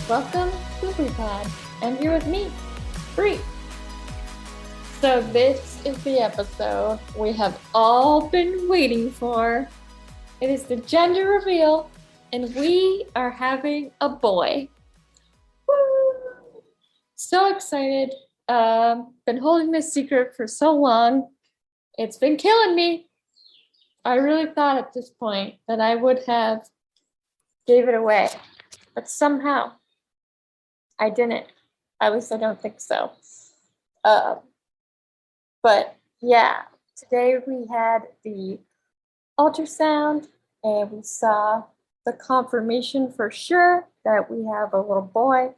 Welcome to FreePod, and you're with me, Free. So this is the episode we have all been waiting for. It is the gender reveal, and we are having a boy. Woo! So excited. Been holding this secret for so long. It's been killing me. I really thought at this point that I would have gave it away, but somehow I didn't. At least I don't think so. But yeah, today we had the ultrasound and we saw the confirmation for sure that we have a little boy.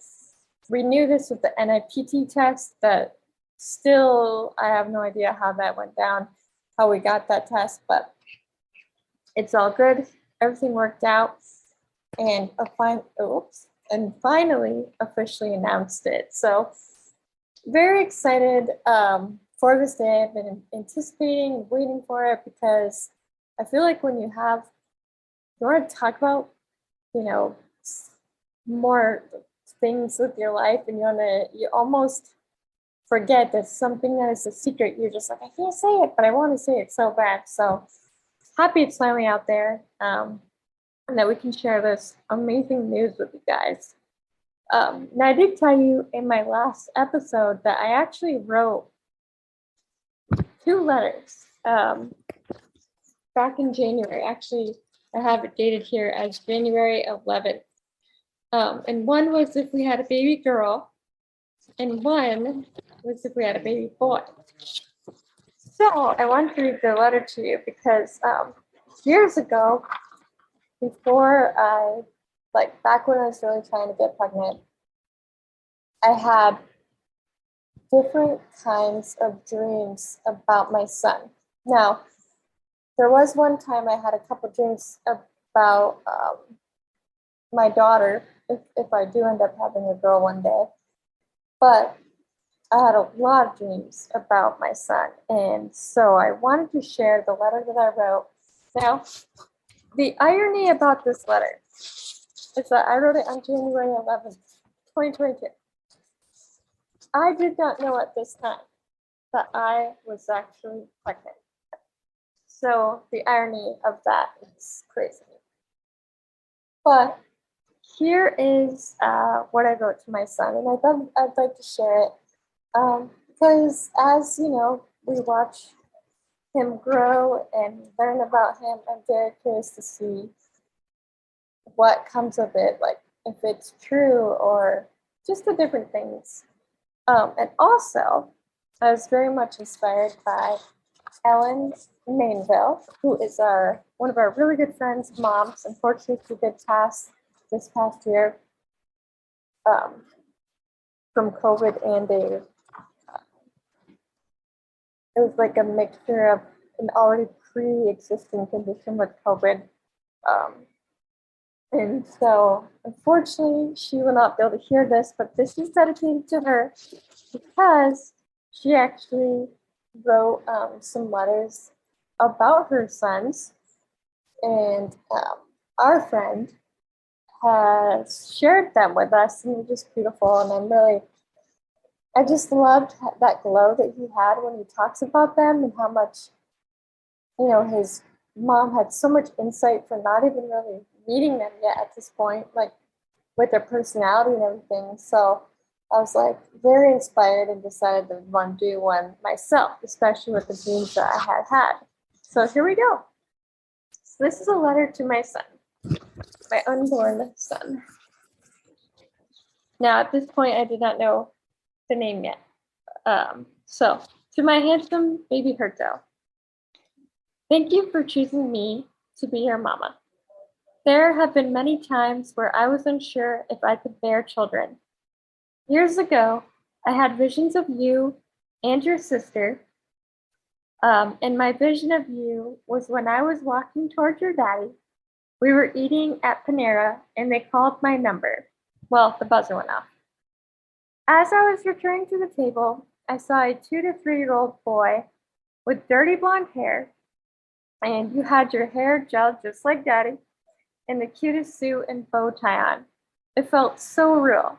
We knew this with the NIPT test, that still I have no idea how that went down, how we got that test, but it's all good. Everything worked out, and finally officially announced it. So very excited for this day. I've been anticipating, waiting for it, because I feel like when you want to talk about, more things with your life, and you almost forget that something that is a secret. You're just like, I can't say it, but I want to say it so bad. So happy it's finally out there, and that we can share this amazing news with you guys. Now, I did tell you in my last episode that I actually wrote 2 letters back in January. Actually, I have it dated here as January 11th. And one was if we had a baby girl, and one was if we had a baby boy. So I wanted to read the letter to you because years ago, before back when I was really trying to get pregnant, I had different kinds of dreams about my son. Now, there was one time I had a couple dreams about my daughter, if I do end up having a girl one day. But I had a lot of dreams about my son, and so I wanted to share the letter that I wrote. Now, the irony about this letter is that I wrote it on January 11th, 2022. I did not know at this time that I was actually pregnant. So the irony of that is crazy. But here is what I wrote to my son, and I'd like to share it because as you know, we watch him grow and learn about him. I'm very curious to see what comes of it, like if it's true or just the different things. And also, I was very much inspired by Ellen Mainville, who is one of our really good friends' moms. Unfortunately, she did pass this past year from COVID, and it was like a mixture of an already pre-existing condition with COVID. And so, unfortunately, she will not be able to hear this, but this is dedicated to her because she actually wrote some letters about her sons, and our friend has shared them with us, and they're just beautiful. And I just loved that glow that he had when he talks about them, and how much, his mom had so much insight for not even really meeting them yet at this point, like with their personality and everything. So I was like very inspired and decided to want to do one myself, especially with the dreams that I had had. So here we go. So this is a letter to my son, my unborn son. Now, at this point, I did not know the name yet. So to my handsome baby Herto, thank you for choosing me to be your mama. There have been many times where I was unsure if I could bear children. Years ago, I had visions of you and your sister, and my vision of you was when I was walking towards your daddy. We were eating at Panera, and they called my number. Well, the buzzer went off. As I was returning to the table, I saw a 2 to 3-year-old boy with dirty blonde hair, and you had your hair gelled just like daddy, and the cutest suit and bow tie on. It felt so real.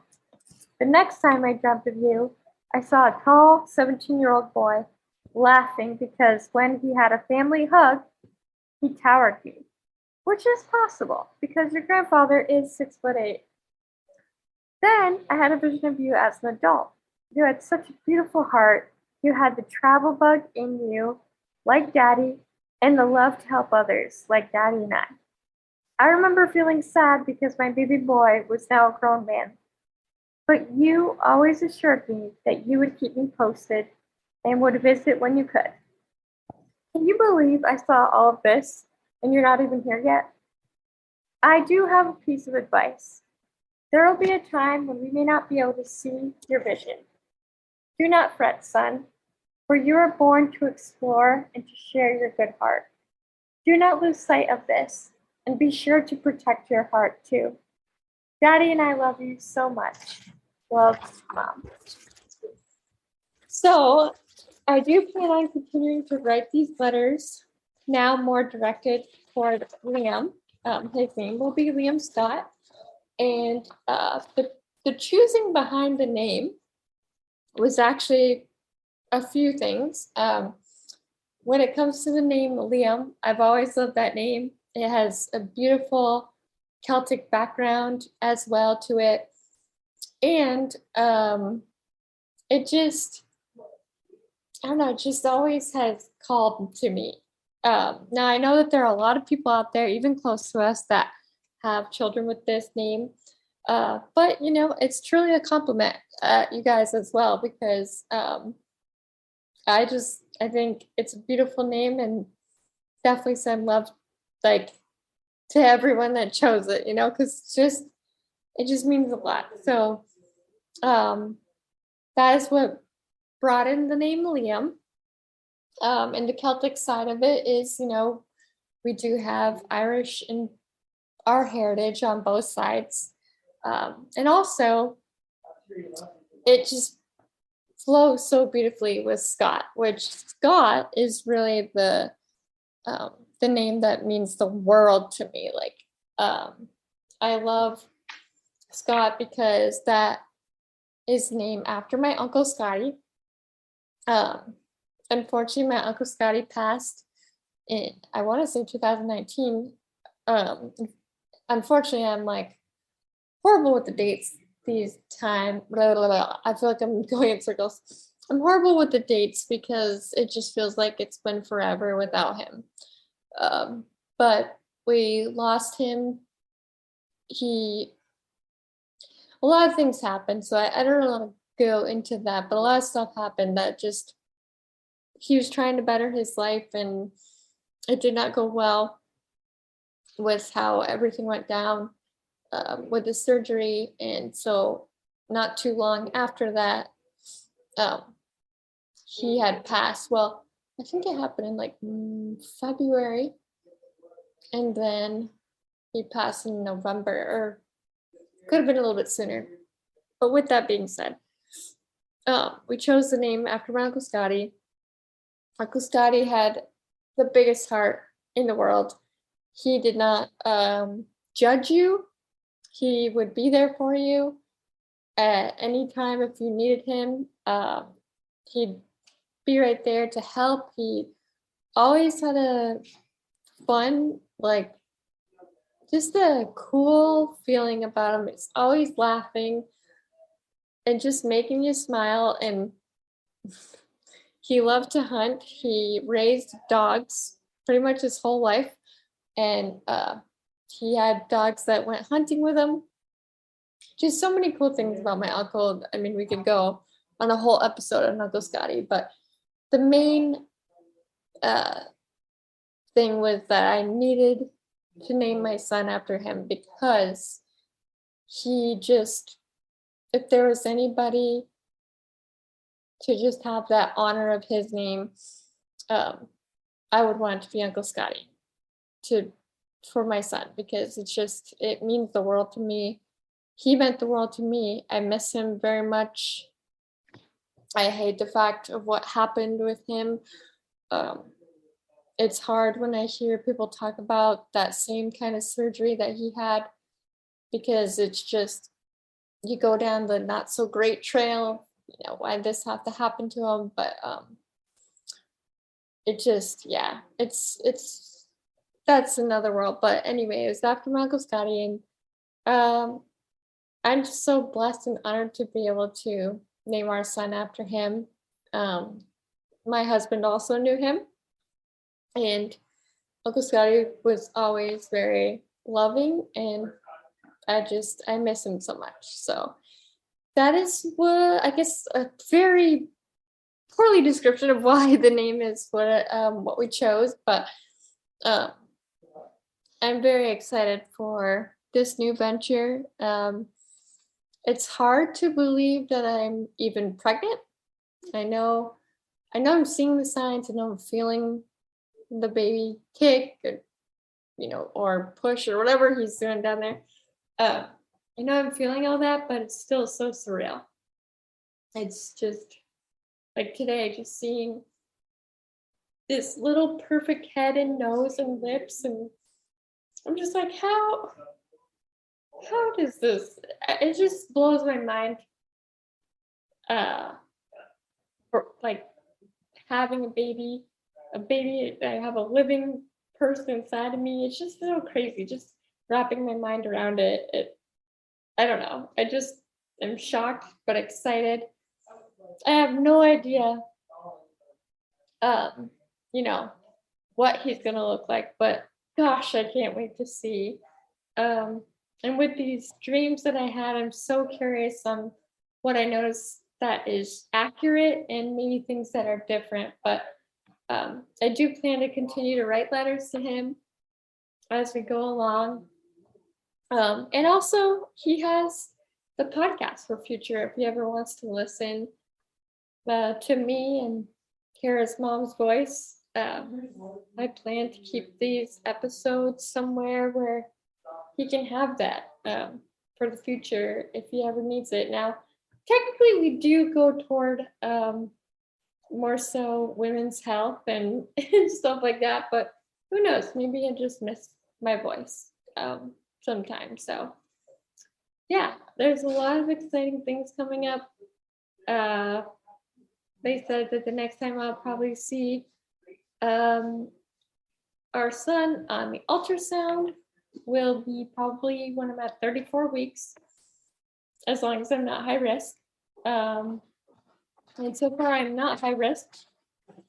The next time I dreamt of you, I saw a tall 17-year-old boy laughing because when he had a family hug, he towered me, which is possible because your grandfather is 6'8". Then I had a vision of you as an adult. You had such a beautiful heart. You had the travel bug in you, like Daddy, and the love to help others, like Daddy and I. I remember feeling sad because my baby boy was now a grown man. But you always assured me that you would keep me posted and would visit when you could. Can you believe I saw all of this and you're not even here yet? I do have a piece of advice. There will be a time when we may not be able to see your vision. Do not fret, son, for you are born to explore and to share your good heart. Do not lose sight of this, and be sure to protect your heart too. Daddy and I love you so much. Love, Mom. So I do plan on continuing to write these letters, now more directed toward Liam. His name will be Liam Scott. And the choosing behind the name was actually a few things. When it comes to the name Liam, I've always loved that name. It has a beautiful Celtic background as well to it. And it just, I don't know, it just always has called to me. Now, I know that there are a lot of people out there, even close to us, that have children with this name. But, you know, it's truly a compliment, you guys as well, because I think it's a beautiful name and definitely send love, like, to everyone that chose it, you know, because it just means a lot. So that is what brought in the name Liam. And the Celtic side of it is, you know, we do have Irish in our heritage on both sides. And also, it just flows so beautifully with Scott, which Scott is really the name that means the world to me. Like, I love Scott because that is named after my Uncle Scotty. Unfortunately, my Uncle Scotty passed in, I want to say 2019. Unfortunately, I'm like horrible with the dates these time. Blah, blah, blah. I feel like I'm going in circles. I'm horrible with the dates because it just feels like it's been forever without him. But we lost him. A lot of things happened, so I don't really want to go into that, but a lot of stuff happened that just, he was trying to better his life and it did not go well with how everything went down with the surgery. And so not too long after that, he had passed. Well, I think it happened in like February, and then he passed in November, or could have been a little bit sooner. But with that being said, we chose the name after my Uncle Scotty. Uncle Scotty had the biggest heart in the world. He did not judge you. He would be there for you at any time if you needed him. He'd be right there to help. He always had a fun, like, just a cool feeling about him. It's always laughing and just making you smile. And he loved to hunt. He raised dogs pretty much his whole life. And he had dogs that went hunting with him. Just so many cool things about my uncle. I mean, we could go on a whole episode on Uncle Scotty, but the main thing was that I needed to name my son after him because he just, if there was anybody to just have that honor of his name, I would want it to be Uncle Scotty for my son, because it means the world to me. He meant the world to me. I miss him very much. I hate the fact of what happened with him. It's hard when I hear people talk about that same kind of surgery that he had. because it's just, you go down the not so great trail, why this have to happen to him, but it just, yeah, it's that's another world. But anyway, it was after my Uncle Scotty, and um I'm just so blessed and honored to be able to name our son after him. Um, my husband also knew him, and Uncle Scotty was always very loving, and I miss him so much. So that is what, I guess, a very poorly description of why the name is what we chose. But um, I'm very excited for this new venture. It's hard to believe that I'm even pregnant. I know, I'm seeing the signs. I know I'm feeling the baby kick, or push or whatever he's doing down there. Uh, I know I'm feeling all that, but it's still so surreal. It's just like today, just seeing this little perfect head and nose and lips, and I'm just like, how does this? It just blows my mind. Uh, for like having a baby, I have a living person inside of me. It's just so crazy. Just wrapping my mind around it. I don't know. I just am shocked but excited. I have no idea, um, you know, what he's gonna look like, but gosh, I can't wait to see. Um, and with these dreams that I had, I'm so curious on what I notice that is accurate and maybe things that are different. But I do plan to continue to write letters to him as we go along. And also, he has the podcast for future if he ever wants to listen to me and hear his mom's voice. I plan to keep these episodes somewhere where he can have that for the future if he ever needs it. Now, technically, we do go toward more so women's health and, and stuff like that, but who knows? Maybe I just miss my voice sometimes. So, yeah, there's a lot of exciting things coming up. Uh, they said that the next time I'll probably see um, our son on the ultrasound will be probably when I'm at 34 weeks, as long as I'm not high risk. And so far, I'm not high risk,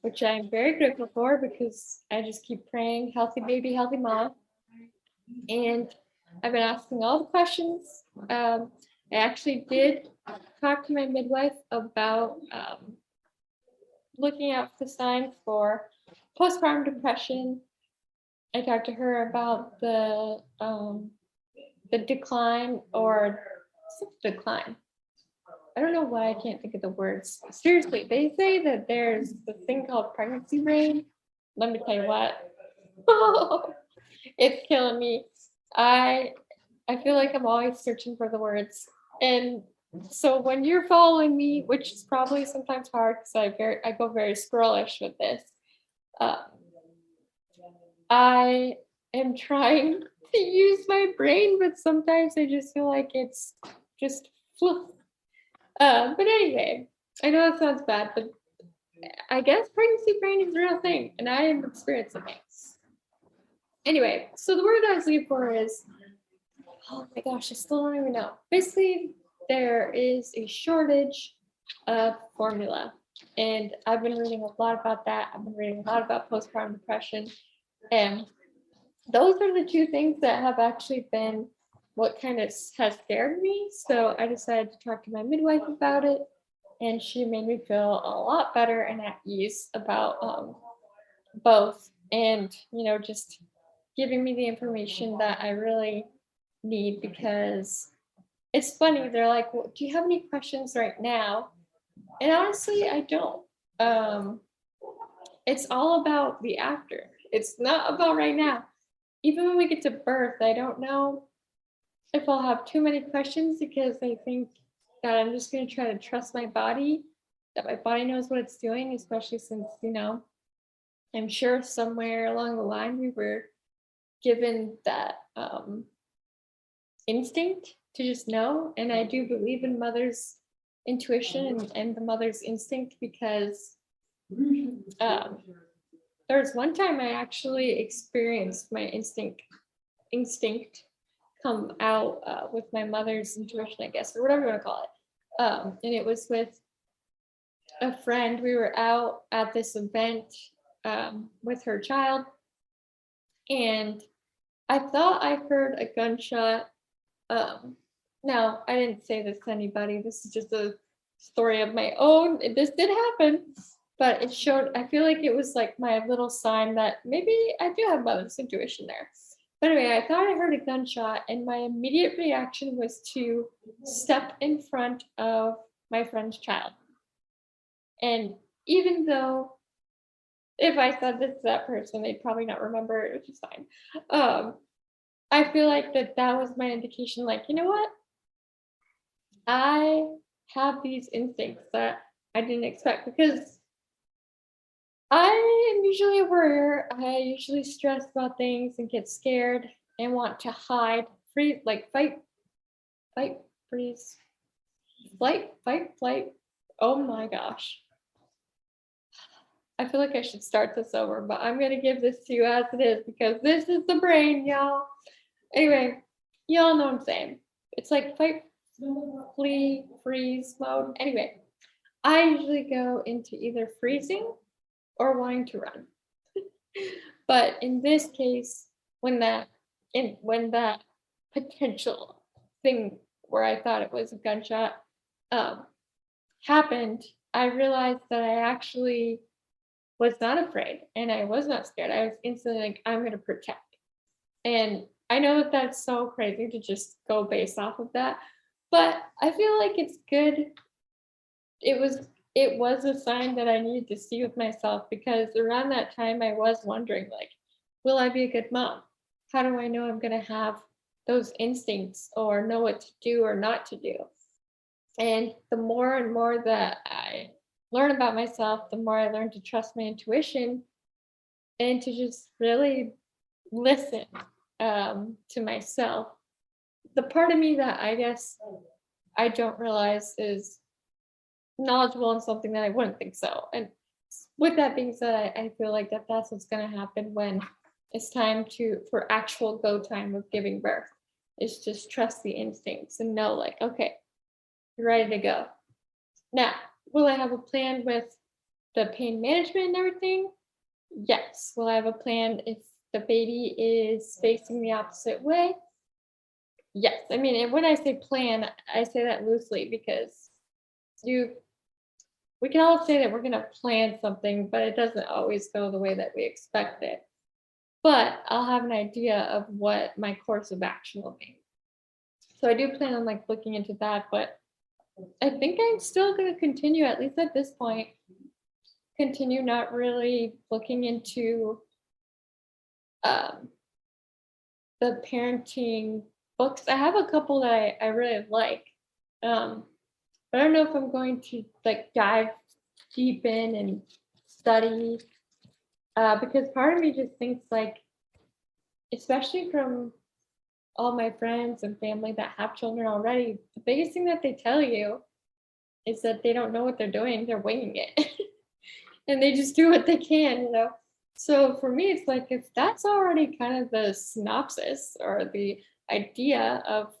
which I'm very grateful for because I just keep praying, healthy baby, healthy mom. And I've been asking all the questions. I actually did talk to my midwife about looking out for signs for postpartum depression. I talked to her about the decline or decline. I don't know why I can't think of the words. Seriously, they say that there's this thing called pregnancy brain. Let me tell you what. It's killing me. I I feel like I'm always searching for the words. And so when you're following me, which is probably sometimes hard because I go very squirrelish with this, uh, I am trying to use my brain, but sometimes I just feel like it's just fluff. But anyway, I know that sounds bad, but I guess pregnancy brain is a real thing, and I am experiencing it. Anyway, so the word I was looking for is, oh my gosh, I still don't even know. Basically, there is a shortage of formula, and I've been reading a lot about that. I've been reading a lot about postpartum depression, and those are the two things that have actually been what kind of has scared me. So I decided to talk to my midwife about it, and she made me feel a lot better and at ease about both, and just giving me the information that I really need, because it's funny. They're like, well, do you have any questions right now? And honestly, I don't. It's all about the after. It's not about right now. Even when we get to birth, I don't know if I'll have too many questions because I think that I'm just going to try to trust my body, that my body knows what it's doing, especially since, I'm sure somewhere along the line we were given that instinct to just know. And I do believe in mother's intuition and the mother's instinct because um, there was one time I actually experienced my instinct come out with my mother's intuition, I guess, or whatever you want to call it. And it was with a friend. We were out at this event with her child, and I thought I heard a gunshot. Now, I didn't say this to anybody. This is just a story of my own. This did happen, but it showed, I feel like it was like my little sign that maybe I do have mother's intuition there. But anyway, I thought I heard a gunshot, and my immediate reaction was to step in front of my friend's child. And even though if I said this to that person, they'd probably not remember it, which is fine. I feel like that was my indication, like, you know what? I have these instincts that I didn't expect because I am usually a worrier. I usually stress about things and get scared and want to hide, freeze, like fight, freeze, flight. Oh my gosh. I feel like I should start this over, but I'm gonna give this to you as it is because this is the brain, y'all. Anyway, y'all know what I'm saying. It's like fight, flee, freeze mode. Anyway, I usually go into either freezing or wanting to run. But in this case, when that potential thing where I thought it was a gunshot um, happened, I realized that I actually was not afraid and I was not scared. I was instantly like, I'm going to protect. And I know that that's so crazy to just go based off of that, but I feel like it's good. It was a sign that I needed to see with myself because around that time I was wondering like, will I be a good mom? How do I know I'm going to have those instincts or know what to do or not to do? And the more and more that I learn about myself, the more I learn to trust my intuition and to just really listen to myself. The part of me that I guess I don't realize is knowledgeable in something that I wouldn't think so. And with that being said, I feel like that's what's going to happen when it's time for actual go time of giving birth. Is just trust the instincts and know like, okay, you're ready to go. Now, will I have a plan with the pain management and everything? Yes. Will I have a plan if the baby is facing the opposite way? Yes. I mean, and when I say plan, I say that loosely because we can all say that we're going to plan something, but it doesn't always go the way that we expect it. But I'll have an idea of what my course of action will be. So I do plan on like looking into that, but I think I'm still going to continue, at least at this point, continue not really looking into um, the parenting books. I have a couple that I really like, but I don't know if I'm going to like dive deep in and study because part of me just thinks like, especially from all my friends and family that have children already, the biggest thing that they tell you is that they don't know what they're doing, they're winging it. And they just do what they can. So for me, it's like if that's already kind of the synopsis or the idea of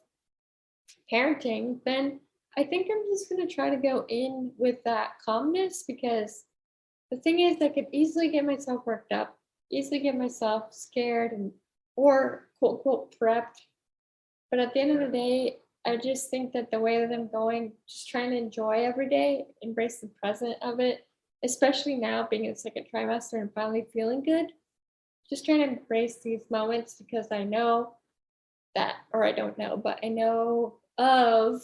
parenting, then I think I'm just going to try to go in with that calmness because the thing is, I could easily get myself worked up, easily get myself scared and or quote unquote prepped. But at the end of the day, I just think that the way that I'm going, just trying to enjoy every day, embrace the present of it, especially now being in second trimester and finally feeling good, just trying to embrace these moments because I know that, or I don't know, but I know of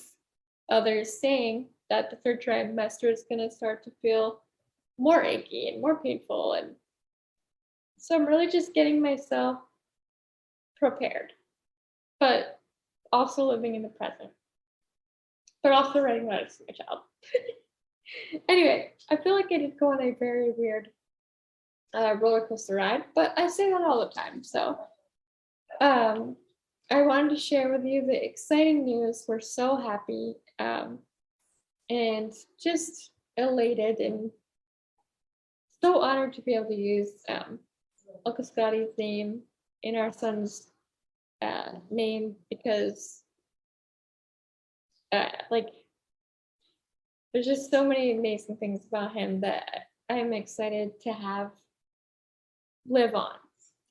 others saying that the third trimester is going to start to feel more achy and more painful. And so I'm really just getting myself prepared, but also living in the present, but also writing letters to my child. Anyway, I feel like I did go on a very weird roller coaster ride, but I say that all the time. So, I wanted to share with you the exciting news. We're so happy and just elated and so honored to be able to use Uncle Scotty's name in our son's name because like there's just so many amazing things about him that I'm excited to have live on.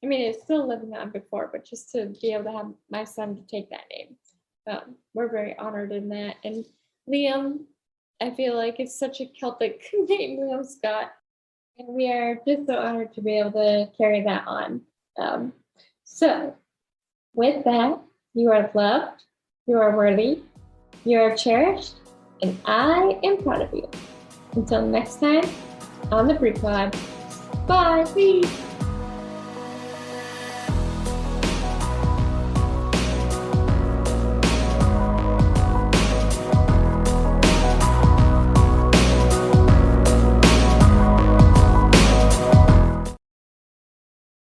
I mean, it's still living on before, but just to be able to have my son to take that name, we're very honored in that. And Liam, I feel like it's such a Celtic name, Liam Scott, and we are just so honored to be able to carry that on. So, with that, you are loved, you are worthy, you are cherished, and I am proud of you. Until next time, on the Brie Pod. Bye. Peace.